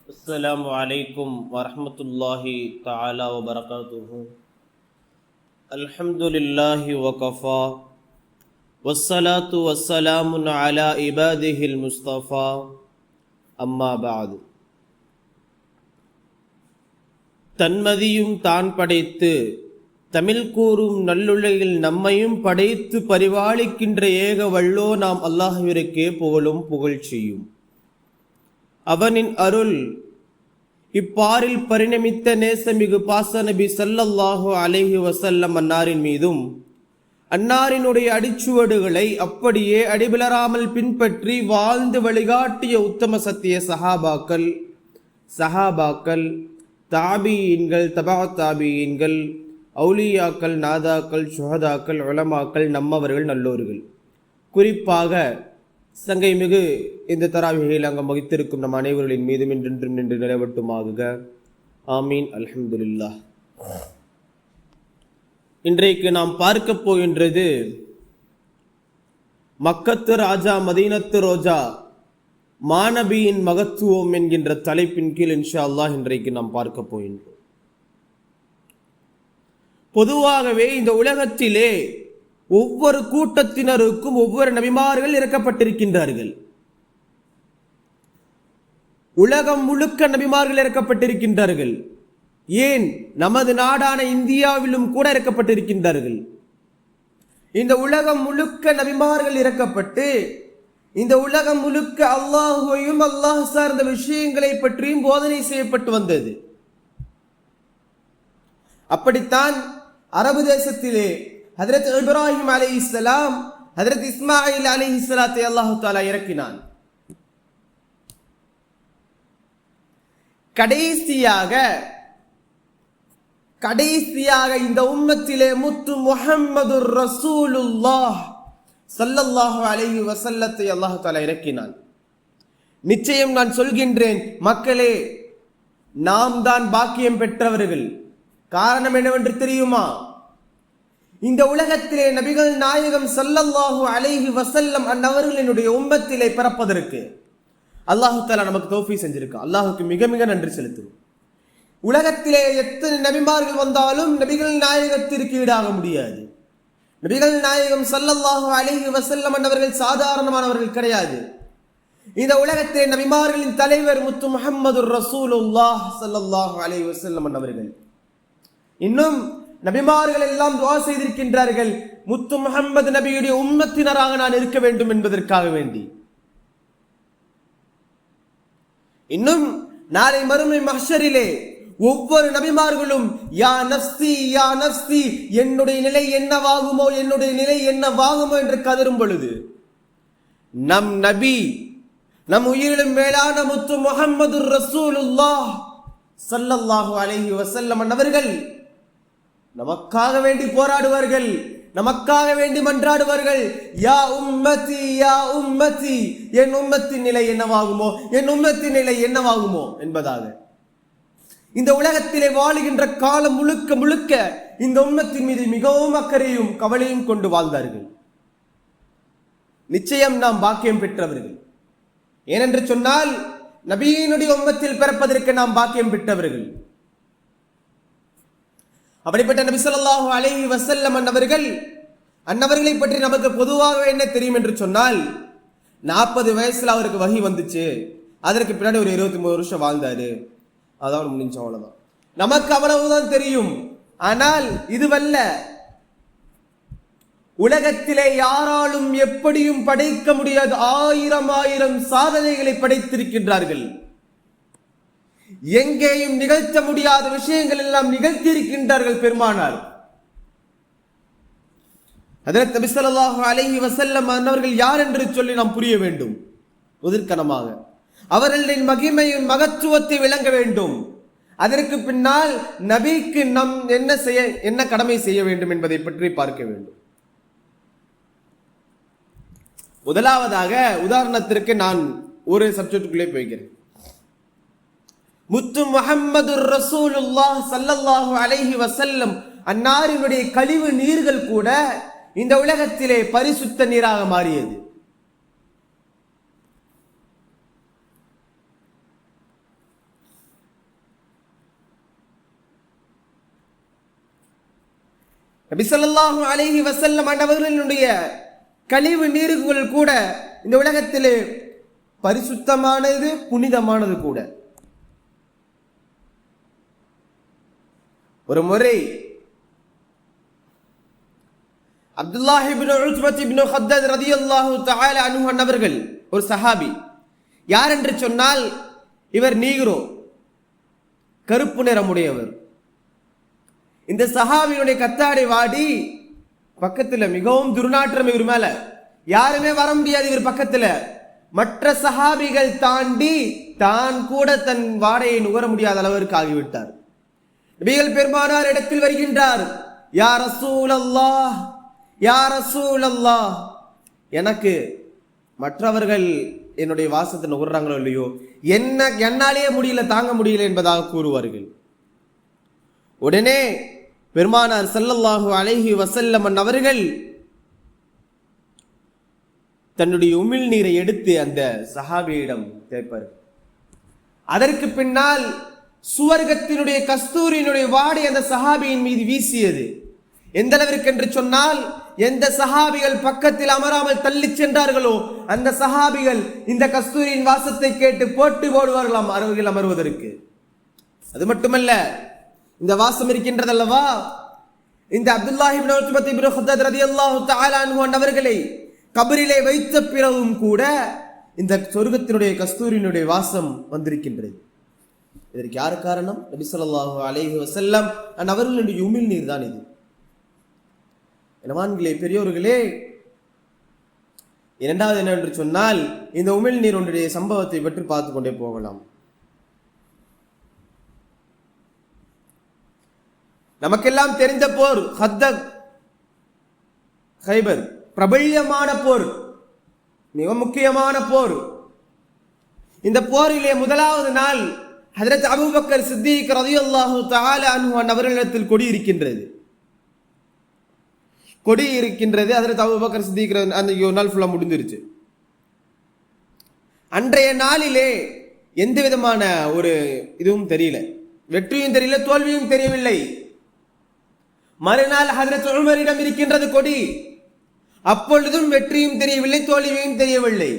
السلام عليكم ورحمة الله تعالى وبركاته. الحمد لله وكفى والصلاة والسلام على عباده المصطفى أما بعد. தன்மதியும் தான் படைத்து தமிழ் கூறும் நல்லுலகில் நம்மையும் படைத்து பரிபாலிக்கின்ற ஏக வல்லோ நாம் அல்லாஹ்விற்கே புகழும் புகழ்ச்சியும். அவனின் அருள் இப்பாரில் பரிணமித்த நேசமிகு பாச நபி ஸல்லல்லாஹு அலைஹி வஸல்லம் அன்னாரின் மீதும் அன்னாரினுடைய அடிச்சுவடுகளை அப்படியே அடிபிளராமல் பின்பற்றி வாழ்ந்து வழிகாட்டிய உத்தம சத்திய சஹாபாக்கள் தாபியீன்கள் தபா தாபியீன்கள் அவுலியாக்கள் நாதாக்கள் சுஹதாக்கள் உலமாக்கள் நம்மவர்கள் நல்லோர்கள், குறிப்பாக சங்கை மிகு இந்த தராவிகையில் அங்கம் வகித்திருக்கும் நம் அனைவர்களின் மீதும் என்றென்றும் நின்று நிலவட்டுமாகுக. ஆமீன். அல்ஹம்துலில்லாஹ். இன்றைக்கு நாம் பார்க்க போகின்றது மக்கத்து ராஜா மதீனத்து ரோஜா மாநபியின் மகத்துவம் என்கின்ற தலைப்பின் கீழ் இன்ஷா அல்லாஹ் இன்றைக்கு நாம் பார்க்க போகின்றோம். பொதுவாகவே இந்த உலகத்திலே ஒவ்வொரு கூட்டத்தினருக்கும் ஒவ்வொரு நபிமார்கள் இறக்கப்பட்டிருக்கின்றார்கள். உலகம் முழுக்க நபிமார்கள் இறக்கப்பட்டிருக்கின்றார்கள். ஏன் நமது நாடான இந்தியாவிலும் கூட இறக்கப்பட்டிருக்கின்றார்கள். இந்த உலகம் முழுக்க நபிமார்கள் இறக்கப்பட்டு இந்த உலகம் முழுக்க அல்லாஹுவையும் அல்லாஹ் சார்ந்த விஷயங்களை பற்றியும் போதனை செய்யப்பட்டு வந்தது. அப்படித்தான் அரபு தேசத்திலே ஹஜ்ரத் இப்ராஹிம் அலைஹிஸ்ஸலாம் ஹஜ்ரத் இஸ்மாயில் அலைஹிஸ்ஸலாத்தை அல்லாஹ் தஆலா இறக்கினான். கடைசியாக இந்த உம்மத்திலே முத்து முஹம்மதுர் ரசூலுல்லாஹ் ஸல்லல்லாஹு அலைஹி வஸல்லத்தை அல்லாஹ் தஆலா இறக்கினான். நிச்சயம் நான் சொல்கின்றேன் மக்களே, நாம் தான் பாக்கியம் பெற்றவர்கள். காரணம் என்னவென்று தெரியுமா? இந்த உலகத்திலே நபிகள் நாயகம் ஸல்லல்லாஹு அலைஹி வஸல்லம் அன்னவர்களினுடைய உம்மத்திலே பிறப்பதற்கு அல்லாஹ் தஆலா நமக்கு தௌஃபீக் செஞ்சிருக்கான். அல்லாஹ்வுக்கு மிக மிக நன்றி செலுத்துவோம். உலகத்திலே எத்தனை நபிமார்கள் வந்தாலும் நபிகள் நாயகத்திற்கு ஈடாக முடியாது. நபிகள் நாயகம் ஸல்லல்லாஹு அலைஹி வஸல்லம் அன்னவர்கள் சாதாரணமானவர்கள் கிடையாது. இந்த உலகத்திலே நபிமார்களின் தலைவர் முத்து முஹம்மதுர் ரசூலுல்லாஹ் ஸல்லல்லாஹு அலைஹி வஸல்லம் அன்னவர்கள். இன்னும் நபிமார்கள் எல்லாம் துஆ செய்திருக்கின்றார்கள், முத்து முஹம்மது நபியுடைய உம்மத்தினராக நான் இருக்க வேண்டும் என்பதற்காக வேண்டி. இன்னும் நாளை மறுமை மஹ்ஷரிலே ஒவ்வொரு நபிமார்களும் யா நஃப்ஸி யா நஃப்ஸி, என்னுடைய நிலை என்னவாகுமோ என்னுடைய நிலை என்னவாகுமோ என்று கதரும் பொழுது நம் நபி, நம் உயிரிலும் மேலான முத்து முஹம்மதுர் ரசூலுல்லாஹ் ஸல்லல்லாஹு அலைஹி வஸல்லம் அவர்கள் நமக்காக வேண்டி போராடுவார்கள், நமக்காக வேண்டி மன்றாடுவார்கள். யா உம்மதி யா உம்மதி, என் உம்மத்தின் நிலை என்னவாகுமோ என் உம்மத்தின் நிலை என்னவாகுமோ என்பதாக. இந்த உலகத்திலே வாழுகின்ற காலம் முழுக்க முழுக்க இந்த உம்மத்தின் மீது மிகவும் அக்கறையும் கவலையும் கொண்டு வாழ்ந்தார்கள். நிச்சயம் நாம் பாக்கியம் பெற்றவர்கள். ஏனென்று சொன்னால் நபியினுடைய உம்மத்தில் பிறப்பதற்கு நாம் பாக்கியம் பெற்றவர்கள். அப்படிப்பட்ட நபி ஸல்லல்லாஹு அலைஹி வஸல்லம் அன்னவர்களை பற்றி நமக்கு பொதுவாக என்ன தெரியும் என்று சொன்னால், 40 வயசுல அவருக்கு வஹி வந்துச்சு, அதற்கு பின்னாடி ஒரு 23 வருஷம் வாழ்ந்தாரு, அதான் முடிஞ்ச, அவ்வளவுதான். நமக்கு அவ்வளவுதான் தெரியும். ஆனால் இதுவல்ல, உலகத்திலே யாராலும் எப்படியும் படைக்க முடியாத 1000 சாதனைகளை படைத்திருக்கின்றார்கள். எங்கேயும் நிகழ்த்த முடியாத விஷயங்கள் எல்லாம் நிகழ்த்தியிருக்கின்றார்கள் பெருமானார். ஹஜ்ரத் நபி ஸல்லல்லாஹு அலைஹி வஸல்லம் அன்னவர்கள் யார் என்று சொல்லி நாம் புரிய வேண்டும். முதற்கணமாக அவர்களின் மகிமையின் மகத்துவத்தை விளங்க வேண்டும். அதற்கு பின்னால் நபிக்கு நாம் என்ன கடமை செய்ய வேண்டும் என்பதை பற்றி பார்க்க வேண்டும். முதலாவதாக உதாரணத்திற்கு நான் ஒரு சப்ஜெக்டுக்குள்ளே போய்கிறேன். முத்து முஹம்மதுர் ரசூலுல்லாஹ் ஸல்லல்லாஹு அலைஹி வஸல்லம் அன்னாரினுடைய கழிவு நீர்கள் கூட இந்த உலகத்திலே பரிசுத்த நீராக மாறியது. நபி ஸல்லல்லாஹு அலைஹி வஸல்லம் அவர்களுடைய கழிவு நீர்கள் கூட இந்த உலகத்திலே பரிசுத்தமானது, புனிதமானது கூட. ஒரு முறை அப்துல்லாஹ் இப்னு உத்பத் இப்னு ஹத்தத் ரலியல்லாஹு தஆலா அன்ஹு அவர்கள் ஒரு சஹாபி. யார் என்று சொன்னால் இவர் நீக்ரோ, கருப்பு நிறமுடையவர். இந்த சஹாபியுடைய கத்தாடை வாடி பக்கத்துல மிகவும் துர்நாற்றம் இவர் மேல, யாருமே வர முடியாது இவர் பக்கத்துல. மற்ற சஹாபிகள் தாண்டி தான் கூட தன் வாடையை நுகர முடியாத அளவிற்கு ஆகிவிட்டார். நபிகள் பெருமானார் இடத்தில் வருகின்றார். யா ரசூலல்லாஹ், யா ரசூலல்லாஹ், எனக்கு மற்றவர்கள் என்னுடைய வாசத்தை நுகர்றாங்களோ இல்லையோ, என்னாலேயே முடியல, தாங்க முடியல என்பதாக கூறுவார்கள். உடனே பெருமானார் ஸல்லல்லாஹு அலைஹி வஸல்லம் அவர்கள் தன்னுடைய உமிழ் நீரை எடுத்து அந்த சஹாபியிடம் தேய்ப்பார். அதற்கு பின்னால் சுவர்க்கத்தினுடைய கஸ்தூரியினுடைய வாடை அந்த சஹாபியின் மீது வீசியது. எந்த அளவிற்கு என்று சொன்னால், எந்த சஹாபிகள் பக்கத்தில் அமராமல் தள்ளி சென்றார்களோ அந்த சஹாபிகள் இந்த கஸ்தூரியின் வாசத்தை கேட்டு போட்டு போடுவார்களாம் அருகில் அமர்வதற்கு. அது மட்டுமல்ல, இந்த வாசம் இருக்கின்றது அல்லவா, இந்த அப்துல்லாஹ் இப்னு உத்பத் இப்னு ஹத்தத் ரலியல்லாஹு தஆலா அன்ஹு அவர்களை கபரிலே வைத்த பிறகும் கூட இந்த சொர்க்கத்தினுடைய கஸ்தூரியினுடைய வாசம் வந்திருக்கின்றது. இதற்கு யார் காரணம்? நபி ஸல்லல்லாஹு அலைஹி வஸல்லம் அவர்களுடைய உமிழ் நீர் தான் இது. எனவான்களே, பெரியோர்களே, இரண்டாவது என்னவென்று சொன்னால், இந்த உமிழ் நீர் ஒன்றுடைய சம்பவத்தை பற்றி பார்த்து கொண்டே போகலாம். நமக்கெல்லாம் தெரிந்த போர் ஹத்தக், ஹைபர், பிரபல்யமான போர், மிக முக்கியமான போர். இந்த போரிலே முதலாவது நாள் ஹஜ்ரத் அபூபக்கர் சித்திக் ரலியல்லாஹு தஆலா அன்ஹு அவர்களிடத்தில் கொடி இருக்கின்றது. கொடி இருக்கின்றது. ஹஜ்ரத் அபூபக்கர் சித்திக் அந்த நாள் ஃபுல்லா முடிஞ்சிருச்சு. அன்றைய நாளிலே எந்த விதமான ஒரு இதுவும் தெரியல, வெற்றியும் தெரியல, தோல்வியும் தெரியவில்லை. மறுநாள் ஹஜ்ரத் உமரிடம் இருக்கின்றது கொடி. அப்பொழுதும் வெற்றியும் தெரியவில்லை, தோல்வியும் தெரியவில்லை.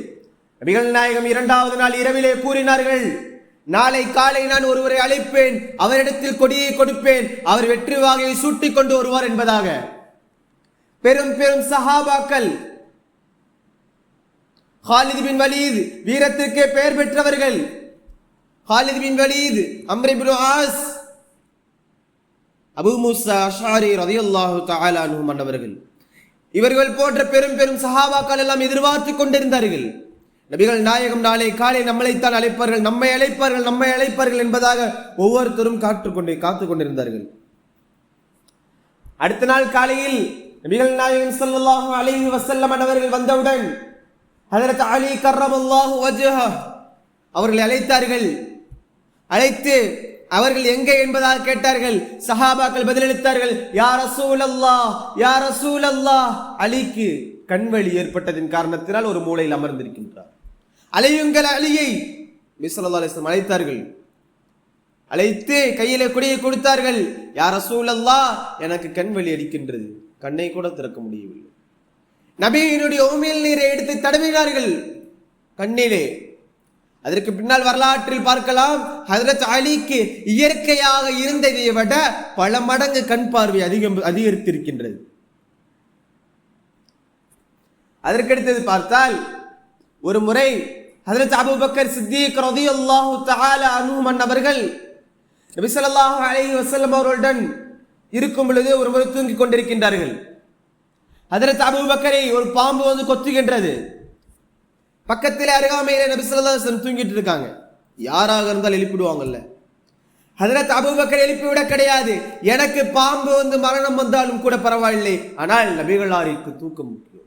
நபிகள் நாயகம் இரண்டாவது நாள் இரவிலே கூறினார்கள், நாளை காலை நான் ஒருவரை அழைப்பேன், அவரிடத்தில் கொடியை கொடுப்பேன், அவர் வெற்றி வாகையை சூட்டிக் கொண்டு வருவார் என்பதாக. பெரும் பெரும் சஹாபாக்கள், ஹாலித் பின் வலீத், வீரத்திற்கே பெயர் பெற்றவர்கள், Khalid bin Walid, Amr ibn As, Abu Musa Ashari ரலியல்லாஹு தஆலா அன்ஹு மன்னவர்கள், இவர்கள் போன்ற பெரும் பெரும் சஹாபாக்கள் எல்லாம் எதிர்பார்த்து கொண்டிருந்தார்கள். நபிகள் நாயகம் நாளை காலை நம்மளைத்தான் அழைப்பார்கள், நம்மை அழைப்பார்கள், நம்மை அழைப்பார்கள் என்பதாக ஒவ்வொருத்தரும் காத்து கொண்டிருந்தார்கள். அடுத்த நாள் காலையில் நபிகள் நாயகம் ஸல்லல்லாஹு அலைஹி வஸல்லம் அவர்கள் வந்தவுடன் ஹஜ்ரத் அலி கர்ரமல்லாஹு வஜ்ஹஹு அவர்களை அழைத்தார்கள். அழைத்து அவர்கள் எங்கே என்பதாக கேட்டார்கள். சஹாபாக்கள் பதிலளித்தார்கள், யா ரசூலல்லாஹ், யா ரசூலல்லாஹ். அலிக்கு கண்வழி ஏற்பட்டதின் காரணத்தினால் ஒரு மூலையில் அமர்ந்திருக்கின்றார். அலையுங்கள் அலியை நபி ஸல்லல்லாஹு அலைஹி வஸல்லம் அழைத்தார்கள். அழைத்து கையிலே கொடியை கொடுத்தார்கள். யா ரசூலல்லாஹ், எனக்கு கண்வழி அடிக்கின்றது, கண்ணை கூட திறக்க முடியவில்லை. நபியினுடைய உமிழ் நீரை எடுத்து தடவினார்கள் கண்ணிலே. அதற்கு பின்னால் வரலாற்றில் பார்க்கலாம், ஹஜ்ரத் அலிக்கு இயற்கையாக இருந்ததை விட பல மடங்கு கண் பார்வை அதிகரித்திருக்கின்றது. அதற்கடுத்தது பார்த்தால், ஒரு முறை ஹஜ்ரத் அபூபக்கர் சித்திக் ரலியல்லாஹு தஆலா அன்ஹு அவர்கள் நபி ஸல்லல்லாஹு அலைஹி வஸல்லம் அவர்களுடன் இருக்கும் பொழுது ஒரு முறை தூங்கிக் கொண்டிருக்கின்றார்கள். ஹஜ்ரத் அபூபக்கரை ஒரு பாம்பு வந்து கொத்துகின்றது. பக்கத்தில் அருகாமையிலே நபி ஸல்லல்லாஹு அலைஹி வஸல்லம் தூங்கிட்டு இருக்காங்க. யாராக இருந்தால் எழுப்பிடுவாங்கல்ல. ஹஜ்ரத் அபூபக்கர் எழுப்பிவிட கிடையாது. எனக்கு பாம்பு வந்து மரணம் வந்தாலும் கூட பரவாயில்லை, ஆனால் நபிகளாருக்கு தூக்கம் முக்கியம்.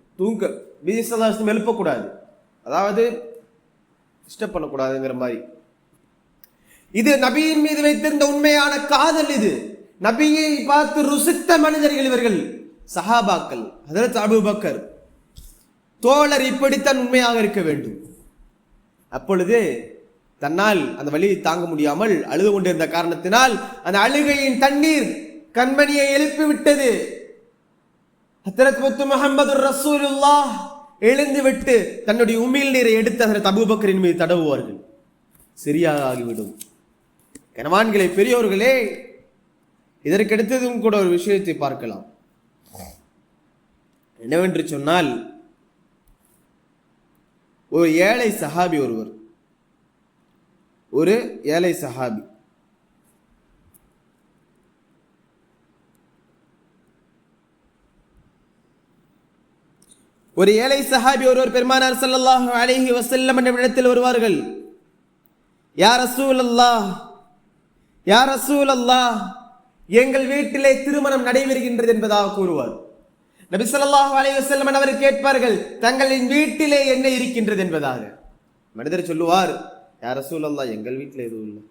நபி ஸல்லல்லாஹு அலைஹி வஸல்லம் எழுப்பக்கூடாது, அதாவது டிஸ்டர்ப் பண்ணக்கூடாதுங்கிற மாதிரி. இது நபியின் மீது வைத்திருந்த உண்மையான காதல். இது நபியை பார்த்து ருசித்த மனிதர்கள் இவர்கள், சஹாபாக்கள். ஹஜ்ரத் அபூபக்கர் தோழர் இப்படித்தான் உண்மையாக இருக்க வேண்டும். அப்பொழுது தன்னால் அந்த வலியை தாங்க முடியாமல் அழுது கொண்டிருந்த காரணத்தினால் அந்த அழுகையின் தண்ணீர் கண்மணியை எழுப்பிவிட்டது. ஹஜ்ரத் முத்து முஹம்மது ரசூலுல்லாஹ் எழுந்து விட்டு தன்னுடைய உமிழ் நீரை எடுத்து ஹஜ்ரத் அபூபக்கரின் மீது தடவுவார்கள். சரியாக ஆகிவிடும். கனவான்களே, பெரியோர்களே, இதற்கடுத்ததும் கூட ஒரு விஷயத்தை பார்க்கலாம். என்னவென்று சொன்னால், ஒரு ஏழை சஹாபி ஒரு ஏழை சஹாபி ஒருவர் பெருமானார் ஸல்லல்லாஹு அலைஹி வஸல்லம் என்ற இடத்தில் வருவார்கள். யா ரசூலல்லாஹ், யா ரசூலல்லாஹ், எங்கள் வீட்டிலே திருமணம் நடைபெறுகின்றது என்பதாக கூறுவார். நபி ஸல்லல்லாஹு அலைஹி வஸல்லம் அவர் கேட்பார்கள், தங்களின் வீட்டிலே என்ன இருக்கின்றது என்பதாக. மனிதர் சொல்லுவார், யா ரசூலல்லாஹ், எங்கள் வீட்டில் எதுவும் இல்லை.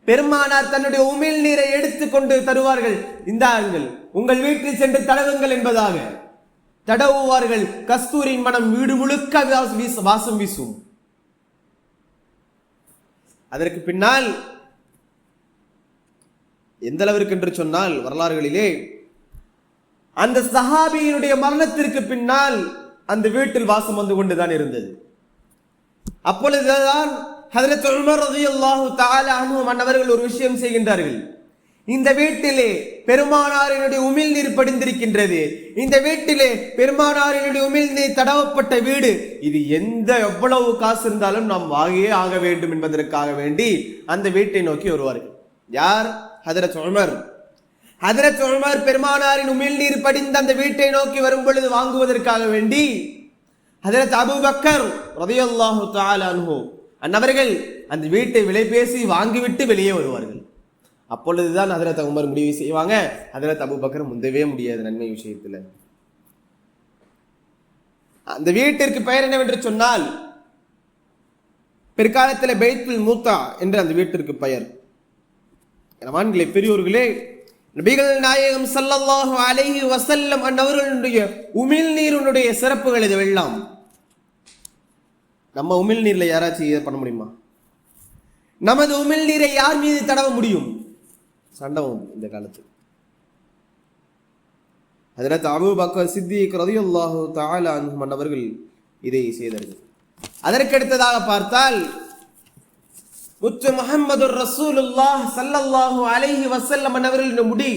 பெருமானார் தன்னுடைய உமிழ் நீரை எடுத்துக்கொண்டு தருவார்கள். இந்தாங்கள், உங்கள் வீட்டில் சென்று தடவுங்கள் என்பதாக தடவுவார்கள். கஸ்தூரின் மனம் வீடு முழுக்க வாசம் வீசும். அதற்கு பின்னால் எந்த அளவிற்கு என்று சொன்னால், வரலாறுகளிலே அந்த சஹாபியினுடைய மரணத்திற்கு பின்னால் அந்த வீட்டில் வாசம் வந்து கொண்டுதான் இருந்தது. அப்பொழுதுதான் ஹஜ்ரத் உமர் ரலியல்லாஹு தஆலா அன்ஹு அவர்கள் ஒரு விஷயம் செய்கின்றார்கள். இந்த வீட்டிலே பெருமானாரினுடைய உமிழ் நீர் படிந்திருக்கின்றது, இந்த வீட்டிலே பெருமானாரினுடைய உமிழ் நீர் தடவப்பட்ட வீடு, இது எவ்வளவு காசு இருந்தாலும் நாம் வாங்கியே ஆக வேண்டும் என்பதற்காக வேண்டி அந்த வீட்டை நோக்கி வருவார்கள். யார்? ஹஜ்ரத் உமர். ஹஜ்ரத் உமர் பெருமானாரின் உமிழ் நீர் படிந்த அந்த வீட்டை நோக்கி வரும் பொழுது வாங்குவதற்காக வேண்டி ஹஜ்ரத் அபூபக்கர் ரலியல்லாஹு தஆலா அன்ஹு அன்னவர்கள் அந்த வீட்டை விலை பேசி வாங்கிவிட்டு வெளியே வருவார்கள். அப்பொழுதுதான் ஹஜ்ரத் உமர் முடிவு செய்வாங்க, ஹஜ்ரத் அபூபக்கர் முந்தவே முடியாது நன்மை விஷயத்துல. அந்த வீட்டிற்கு பெயர் என்னவென்று சொன்னால், பிற்காலத்தில் பைத்துல் மூத்தா என்று அந்த வீட்டிற்கு பெயர். கனவான்களே, பெரியோர்களே, நபிகள் நாயகம் ஸல்லல்லாஹு அலைஹி வஸல்லம் அன்னவர்களுடைய உமிழ் நீருடைய சிறப்புகள் இதுவெல்லாம் நம்ம உமிழ் நீர்ல யாராச்சும் இதை பண்ண முடியுமா? நமது உமிழ் நீரை யார் மீது தடவ முடியும்? சண்டவம் இந்த காலத்தில். ஹஜ்ரத் அபூபக்கர் சித்திக் ரலியல்லாஹு தஆலா அன்ஹு அவர்கள் இதை செய்தார்கள். அதற்கடுத்ததாக பார்த்தால், முத்து முஹம்மது ரசூலுல்லாஹ் ஸல்லல்லாஹு அலைஹி வஸல்லம் அவர்களின் முடி,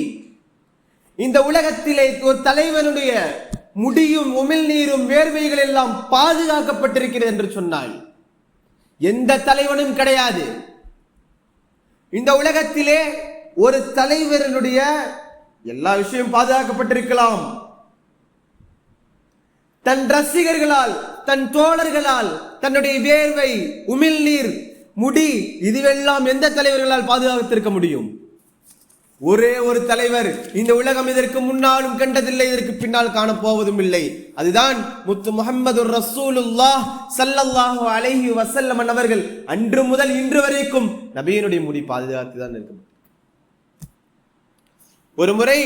இந்த உலகத்திலே ஒரு தலைவனுடைய முடியும் உமிழ் நீரும் வேர்வைகள் எல்லாம் பாதுகாக்கப்பட்டிருக்கிறது என்று சொன்னால் எந்த தலைவனும் கிடையாது. இந்த உலகத்திலே ஒரு தலைவனுடைய எல்லா விஷயம் பாதுகாக்கப்பட்டிருக்கலாம், தன் ரசிகர்களால், தன் தோழர்களால், தன்னுடைய வேர்வை, உமிழ் நீர், முடி, இதுவெல்லாம் எந்த தலைவர்களால் பாதுகாத்திருக்க முடியும்? ஒரே ஒரு தலைவர் இந்த உலகம் இதற்கு முன்னாலும் கண்டதில்லை, இதற்கு பின்னால் காணப்போவதும் இல்லை. அதுதான் முத்து முஹம்மது ரசூலுல்லாஹ் ஸல்லல்லாஹு அலைஹி வஸல்லம் அவர்கள். அன்று முதல் இன்று வரைக்கும் நபியினுடைய முடி பாதுகாத்து தான் இருக்கும். ஒரு முறை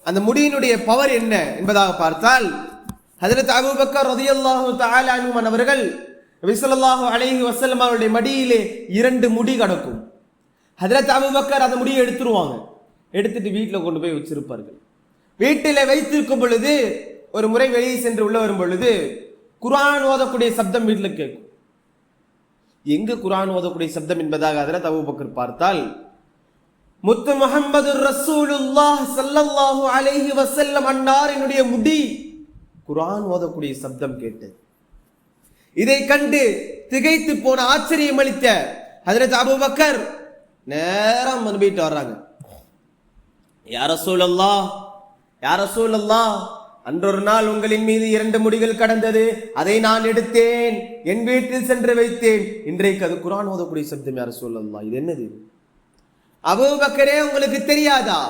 அந்த முடியினுடைய பவர் என்ன என்பதாக பார்த்தால், ஹஜ்ரத் அபூபக்கர் ரலியல்லாஹு தஆலா அன்ஹு அவர்கள் நபி ஸல்லல்லாஹு அலைஹி வஸல்லம் அவருடைய மடியிலே 2 முடி கிடக்கும். ஹஜ்ரத் அபூபக்கர் அந்த முடியை எடுத்துருவாங்க, எடுத்துட்டு வீட்டில் கொண்டு போய் வச்சிருப்பார்கள். வீட்டில் வைத்திருக்கும் பொழுது ஒரு முறை வெளியே சென்று உள்ள வரும் பொழுது குர்ஆன் ஓதக்கூடிய சப்தம் வீட்டில் கேட்கும். எங்கு குர்ஆன் ஓதக்கூடிய சப்தம் என்பதாக ஹஜ்ரத் அபூபக்கர் பார்த்தால், முத்து முஹம்மது ரசூலுல்லாஹ் ஸல்லல்லாஹு அலைஹி வஸல்லம் அன்னாரினுடைய முடி குர்ஆன் ஓதக்கூடிய சப்தம் கேட்டது. இதை கண்டு திகைத்து போன, ஆச்சரியம் அளித்த ஹஜ்ரத் அபூபக்கர் நேரம் நபியிட்ட வர்றாங்க. யா ரசூலல்லாஹ், யா ரசூலல்லாஹ், அன்றொரு நாள் உங்களின் மீது 2 முடிகள் கடந்தது, அதை நான் எடுத்தேன், என் வீட்டில் சென்று வைத்தேன். இன்றைக்கு அது குர்ஆன் ஓதக்கூடிய சப்தம். யா ரசூலல்லாஹ், இது என்னது? அபூபக்கரே, உங்களுக்கு தெரியாதா?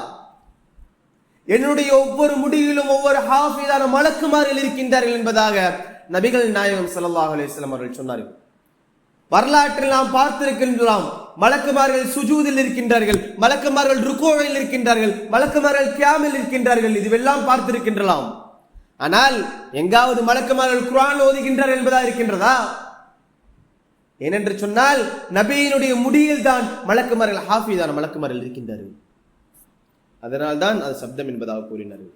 என்னுடைய ஒவ்வொரு முடியிலும் ஒவ்வொரு ஹாஃபிஸான மலக்குமார்கள் இருக்கின்றார்கள் என்பதாக நபிகள் நாயகம் ஸல்லல்லாஹு அலைஹி வஸல்லம் அவர்கள் சொன்னார்கள். வரலாற்றில் நாம் பார்த்திருக்கின்றோம், மலக்குமார்கள் சுஜூதில் இருக்கின்றார்கள், மலக்குமார்கள் ருக்கூவில் இருக்கின்றார்கள், மலக்குமார்கள் கியாமில் இருக்கின்றார்கள், இதுவெல்லாம் பார்த்திருக்கின்றோம். ஆனால் எங்காவது மலக்குமார்கள் குர்ஆன் ஓதுகின்றார்கள் என்பதா இருக்கின்றதா? ஏனென்று சொன்னால் நபியினுடைய முடியில் தான் மலக்குமார்கள், ஹாஃபிஸான மலக்குமார்கள் இருக்கின்றார்கள். அதனால்தான் அது சப்தம் என்பதாக கூறினார்கள்.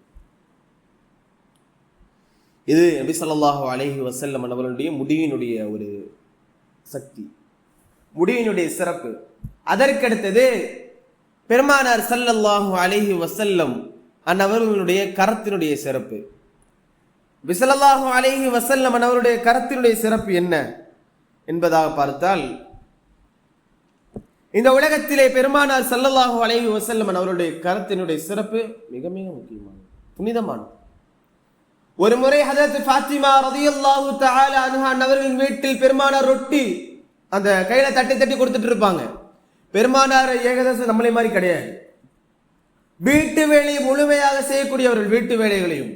இது நபி ஸல்லல்லாஹு அலைஹி வஸல்லம் அவர்களுடைய முடியினுடைய ஒரு சக்தி, முடியினுடைய சிறப்பு. அதற்கடுத்தது பெருமானார் ஸல்லல்லாஹு அலைஹி வஸல்லம் அன்னவர்களுடைய கரத்தினுடைய சிறப்பு. நபி ஸல்லல்லாஹு அலைஹி வஸல்லம் அன்னவருடைய கரத்தினுடைய சிறப்பு என்ன என்பதாக பார்த்தால், இந்த உலகத்திலே பெருமானார் ஸல்லல்லாஹு அலைஹி வஸல்லம் அவருடைய கரத்தினுடைய சிறப்பு மிக மிக முக்கியமானது, புனிதமானது. ஒரு முறை ஹஜரத் ஃபாத்திமா ரலியல்லாஹு தஆலா அன்ஹா அவர்களின் வீட்டில் பெருமானார் ரொட்டி அந்த கையில தட்டி தட்டி கொடுத்துட்டு இருப்பாங்க. பெருமானார் ஏகதேசம் நம்மளை மாதிரி கிடையாது, வீட்டு வேலையை முழுமையாக செய்யக்கூடியவர்கள். வீட்டு வேலைகளையும்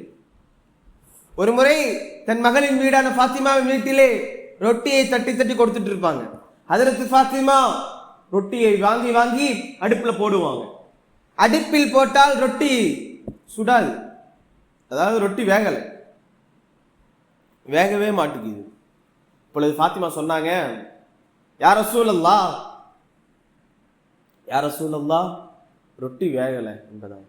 ஒரு முறை தன் மகளின் வீடான ஃபாத்திமாவின் வீட்டிலே ரொட்டியை தட்டி தட்டி கொடுத்துட்டு இருப்பாங்க. ஹஜரத் ஃபாத்திமா ரொட்டியை வாங்கி வாங்கி அடுப்புல போடுவாங்க. அடுப்பில் போட்டால் ரொட்டி சுடாது, அதாவது ரொட்டி வேகவே மாட்டுக்குது. இப்பொழுது ஃபாத்திமா சொன்னாங்க, யா ரசூலல்லாஹ், யா ரசூலல்லாஹ், ரொட்டி வேகலை என்பதாக.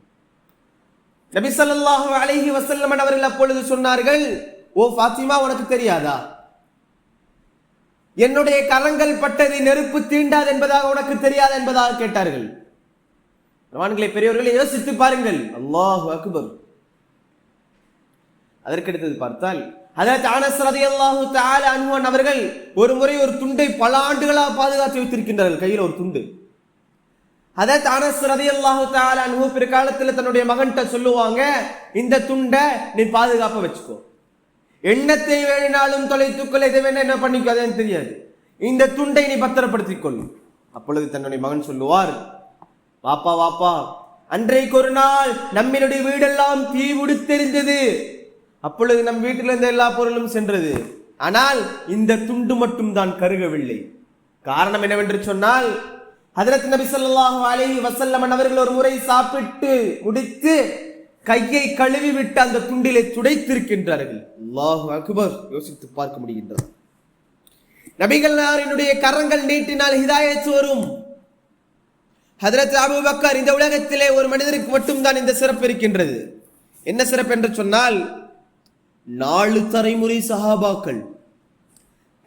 நபி ஸல்லல்லாஹு அலைஹி வஸல்லம் அவர்கள் அப்பொழுது சொன்னார்கள், ஓ ஃபாத்திமா, உனக்கு தெரியாதா, என்னுடைய கரங்கள் பட்டது நெருப்பு தீண்டாது என்பதாக உனக்கு தெரியாது என்பதாக கேட்டார்கள். பெரியவர்களை யோசித்து பாருங்கள். அல்லாஹு அக்பர். அதற்கடுத்தது பார்த்தால் ஹஜரத் அனஸ் ரலியல்லாஹு தஆலா அன்ஹு அவர்கள் ஒரு முறை ஒரு துண்டை பல ஆண்டுகளாக பாதுகாத்து வைத்திருக்கின்றார்கள், கையில் ஒரு துண்டு. ஹஜரத் அனஸ் ரலியல்லாஹு தஆலா அன்ஹு பிற்காலத்தில் தன்னுடைய மகன்கிட்ட சொல்லுவாங்க, இந்த துண்டை நீ பாதுகாப்ப வச்சுக்கோ, எண்ணத்தை வேணினாலும் தொலைத்துக்கொள்ள, இதை வேணா என்ன பண்ணிக்கோ, அது தெரியாது, இந்த துண்டை நீ பத்திரப்படுத்திக் கொள். அப்பொழுது தன்னுடைய மகன் சொல்லுவார், வாப்பா வாப்பா, அன்றைக்கு ஒரு நாள் நம்மளுடைய வீடெல்லாம் தீ உடுத்தெரிந்தது, அப்பொழுது நம் வீட்டில் இருந்த எல்லா பொருளும் சென்றது, ஆனால் இந்த துண்டு மட்டும் தான் கருகவில்லை. காரணம் என்னவென்று சொன்னால், ஹஜரத் நபி ஸல்லல்லாஹு அலைஹி வஸல்லம் அவர்கள் ஒரு முறை சாப்பிட்டு முடித்து கையை கழுவி விட்டு அந்த துண்டிலே துடைத்திருக்கின்றார்கள். அல்லாஹு அக்பர். யோசித்து பார்க்க முடிகின்றது. நபிகளினுடைய கரங்கள் நீட்டினால் ஹிதாயத் வரும். ஹஜரத் அபூபக்கர், இந்த உலகத்திலே ஒரு மனிதருக்கு மட்டும்தான் இந்த சிறப்பு இருக்கின்றது. என்ன சிறப்பு என்று சொன்னால், 4 தலைமுறை சஹாபாக்கள்,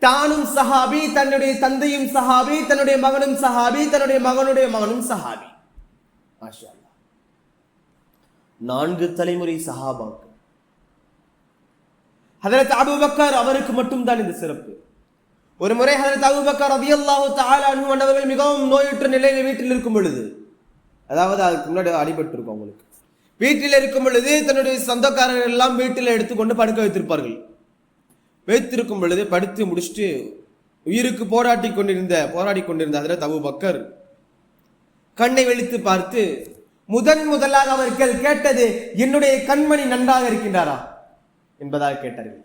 தானும் சஹாபி, தன்னுடைய தந்தையும் சஹாபி, தன்னுடைய மகனும் சஹாபி, தன்னுடைய மகனுடைய மகனும் சஹாபி. மாஷா அல்லாஹ், 4 தலைமுறை சஹாபாக்கள். ஹஜரத் அபூபக்கர் அவருக்கு மட்டும்தான் இந்த சிறப்பு. ஒரு முறை ஹஜரத் அபூபக்கர் ரலியல்லாஹு தஆலா அன்ஹு அவர்கள் மிகவும் நோயுற்ற நிலையில் வீட்டில் இருக்கும் பொழுது, அதாவது அதுக்கு முன்னாடி அடிபட்டு இருக்கும் அவங்களுக்கு, வீட்டில் இருக்கும் பொழுது தன்னுடைய சொந்தக்காரர்கள் எல்லாம் வீட்டில் எடுத்துக்கொண்டு படுக்க வைத்திருப்பார்கள். வைத்திருக்கும் பொழுது படுத்து முடிச்சுட்டு உயிருக்கு போராடி கொண்டிருந்த ஹஜரத் அபூபக்கர் கண்ணை வெளித்து பார்த்து முதலாக அவர்கள் கேட்டது, என்னுடைய கண்மணி நன்றாக இருக்கின்றாரா என்பதாக கேட்டார்கள்.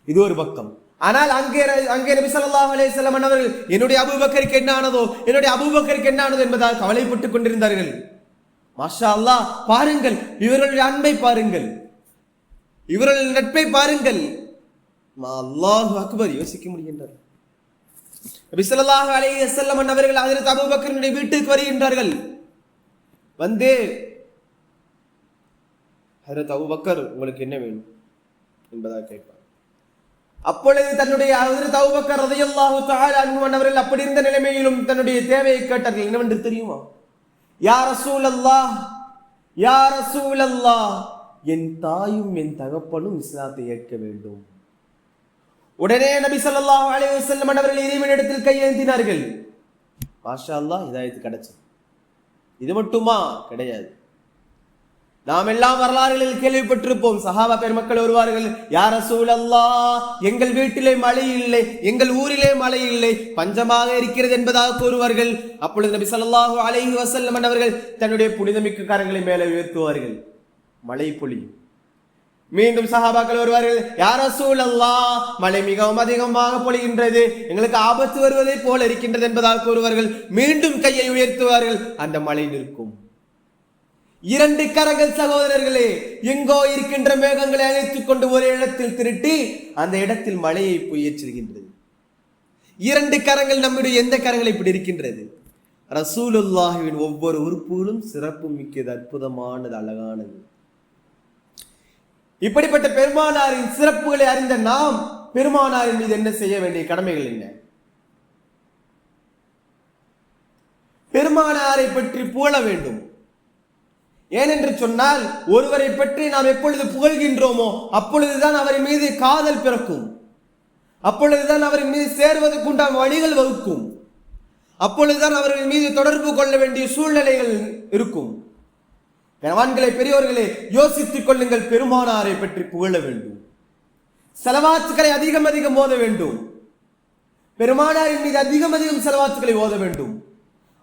இது ஒரு பக்கம். ஆனால் அங்கே நபி ஸல்லல்லாஹு அலைஹி வஸல்லம் அவர்கள் என்னுடைய அபூபக்கருக்கு என்ன ஆனதோ என்பதாக கவலைப்பட்டுக் கொண்டிருந்தார்கள். மாஷா அல்லாஹ், பாருங்கள், இவர்களுடைய அன்பை பாருங்கள், இவர்களுடைய நட்பை பாருங்கள். அல்லாஹு அக்பர். யோசிக்க முடிகின்றது. நபி ஸல்லல்லாஹு அலைஹி வஸல்லம் அவர்கள் ஹஜரத் அபூபக்கரினுடைய வீட்டுக்கு வருகின்றார்கள். வந்து, ஹஜரத் அபூபக்கர், உங்களுக்கு என்ன வேணும் என்பதாக கேட்பார். அப்பொழுது தன்னுடைய ஹஜரத் அபூபக்கர் ரலியல்லாஹு தஆலா அன்ஹு அவர்கள் அப்படி இருந்த நிலைமையிலும் தன்னுடைய தேவையை கேட்டார்கள். என்னவென்று தெரியுமா? யா ரசூலல்லாஹ், யா ரசூலல்லாஹ், என் தாயும் என் தகப்பனும் இஸ்லாத்தை ஏற்க வேண்டும். உடனே நபி ஸல்லல்லாஹு அலைஹி வஸல்லம் அவர்கள் இறைவனிடத்தில் கையேந்தினார்கள். மாஷா அல்லாஹ், ஹிதாயத் கிடைச்சது. இது மட்டுமா? கிடையாது. நாம் எல்லாம் வரலாறுகளில் கேள்விப்பட்டிருப்போம். சஹாபா பெருமக்கள் வருவார்கள், யா ரசூலல்லாஹ், எங்கள் வீட்டிலே மழை இல்லை, எங்கள் ஊரிலே மழை இல்லை, பஞ்சமாக இருக்கிறது என்பதாக கூறுவார்கள். அப்பொழுது நபி ஸல்லல்லாஹு அலைஹி வஸல்லம் அவர்கள் தன்னுடைய புனிதமிக்க கரங்களை மேலே உயர்த்துவார்கள், மழை பொழியும். மீண்டும் சஹாபாக்கள் வருவார்கள், யா ரசூலல்லாஹ், மழை மிகவும் அதிகமாக பொழிகின்றது, எங்களுக்கு ஆபத்து வருவதை போல இருக்கின்றது என்பதாக கூறுவார்கள். மீண்டும் கையை உயர்த்துவார்கள், அந்த மழை நிற்கும். 2 கரங்கள் சகோதரர்களே, எங்கோ இருக்கின்ற மேகங்களை அழைத்துக் கொண்டு ஒரு இடத்தில் திரட்டி அந்த இடத்தில் மழையை பொய்யச் செய்கின்றது. 2 கரங்கள். நம்முடைய எந்த கரங்கள் இப்படி இருக்கின்றது? ரசூலுல்லாஹின் ஒவ்வொரு உறுப்புகளும் சிறப்பு மிக்கது, அற்புதமானது, அழகானது. இப்படிப்பட்ட பெருமானாரின் சிறப்புகளை அறிந்த நாம் பெருமானாரின் மீது என்ன செய்ய வேண்டிய கடமைகள் என்ன? பெருமானாரை பற்றி புகழ வேண்டும். ஏனென்று சொன்னால் ஒருவரை பற்றி நாம் எப்பொழுது புகழ்கின்றோமோ அப்பொழுதுதான் அவரின் மீது காதல் பிறக்கும், அப்பொழுதுதான் அவரின் மீது சேர்வதற்கு உண்டான வழிகள் வகுக்கும், அப்பொழுதுதான் அவர்கள் மீது தொடர்பு கொள்ள வேண்டிய சூழ்நிலைகள் இருக்கும். கணவான்களே, பெரியோர்களே, யோசித்துக் கொள்ளுங்கள். பெருமானாரை பற்றி புகழ வேண்டும், செலவாத்துக்களை அதிகம் அதிகம் ஓத வேண்டும், பெருமானாரின் மீது அதிகம் அதிகம் செலவாத்துக்களை ஓத வேண்டும்.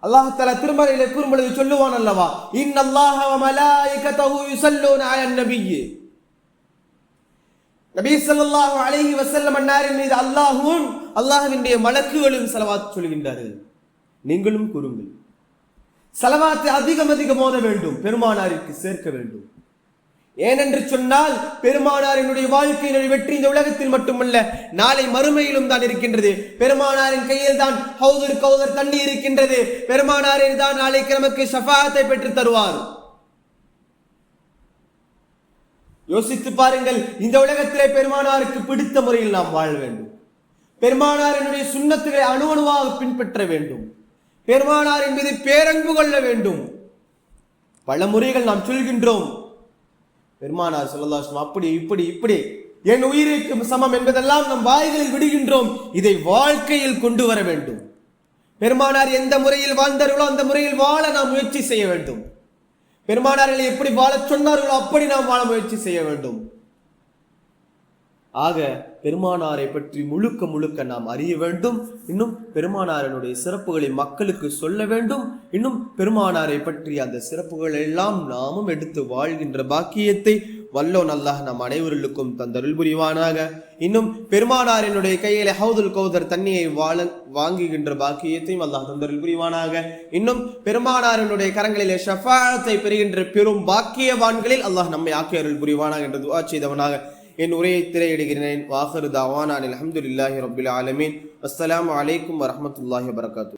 அல்லாஹ் தஆலா திருமறையிலே கூறும்பொழுது சொல்லுவான் அல்லவா, இன்னல்லாஹ வ மலாயிகத்தஹு யுஸல்லூன அலன் நபிய்யி. நபி ஸல்லல்லாஹு அலைஹி வஸல்லம் அன்னாரின் மீது அல்லாஹ்வும் அல்லாஹ்வினுடைய மலக்குகளும் ஸலவாத் சொல்கின்றார்கள். நீங்களும் கூறுங்கள். ஸலவாத்தை அதிகம் அதிகம் ஓத வேண்டும், பெருமானாருக்கு சேர்க்க வேண்டும். ஏனென்று சொன்னால் பெருமானாரினுடைய வாழ்க்கையினுடைய வெற்றி இந்த உலகத்தில் மட்டுமல்ல, நாளை மறுமையிலும் தான் இருக்கின்றது. பெருமானாரின் கையில் தான் ஹவுதுல் கௌதர் தண்ணி இருக்கின்றது. பெருமானாரின் தான் நாளைக்கு நமக்கு ஷஃபாஅத்தை பெற்று தருவார். யோசித்து பாருங்கள். இந்த உலகத்திலே பெருமானாருக்கு பிடித்த முறையில் நாம் வாழ வேண்டும். பெருமானாரினுடைய சுன்னத்துகளை அணுவணுவாக பின்பற்ற வேண்டும். பெருமானாரின் மீது பேரன்பு கொள்ள வேண்டும். பல முறைகள் நாம் சொல்கின்றோம், பெருமானார் ஸல்லல்லாஹு அலைஹி வஸல்லம் அப்படி இப்படி இப்படி என் உயிருக்கு சமம் என்பதெல்லாம் நம் வாய்களில் விடுகின்றோம். இதை வாழ்க்கையில் கொண்டு வர வேண்டும். பெருமானார் எந்த முறையில் வாழ்ந்தார்களோ அந்த முறையில் வாழ நாம் முயற்சி செய்ய வேண்டும். பெருமானார்களை எப்படி வாழ சொன்னார்களோ அப்படி நாம் வாழ முயற்சி செய்ய வேண்டும். ஆக பெருமானாரை பற்றி முழுக்க முழுக்க நாம் அறிய வேண்டும். இன்னும் பெருமானாரினுடைய சிறப்புகளை மக்களுக்கு சொல்ல வேண்டும். இன்னும் பெருமானாரை பற்றி அந்த சிறப்புகள் எல்லாம் நாமும் எடுத்து வாழ்கின்ற பாக்கியத்தை வல்லோன் அல்லாஹ் நம் அனைவருக்கும் தந்தருள் புரிவானாக. இன்னும் பெருமானாரினுடைய கையிலே ஹவுதுல் கௌதர் தண்ணியை வாங்குகின்ற பாக்கியத்தையும் அல்லாஹ் தந்தருள் புரிவானாக. இன்னும் பெருமானாரினுடைய கரங்களிலே ஷஃபாஅத்தை பெறுகின்ற பெரும் பாக்கியவான்களில் அல்லாஹ் நம்மை ஆக்கி அருள் புரிவானாக என்று துஆ செய்தவனாக என் உரையை திரையிடுகிறேன். வாஹிரு தஅவானா அல்ஹம்துலில்லாஹி ரப்பில் ஆலமீன். அஸ்ஸலாமு அலைக்கும் வரஹ்மத்துல்லாஹி வபரகாத்துஹு.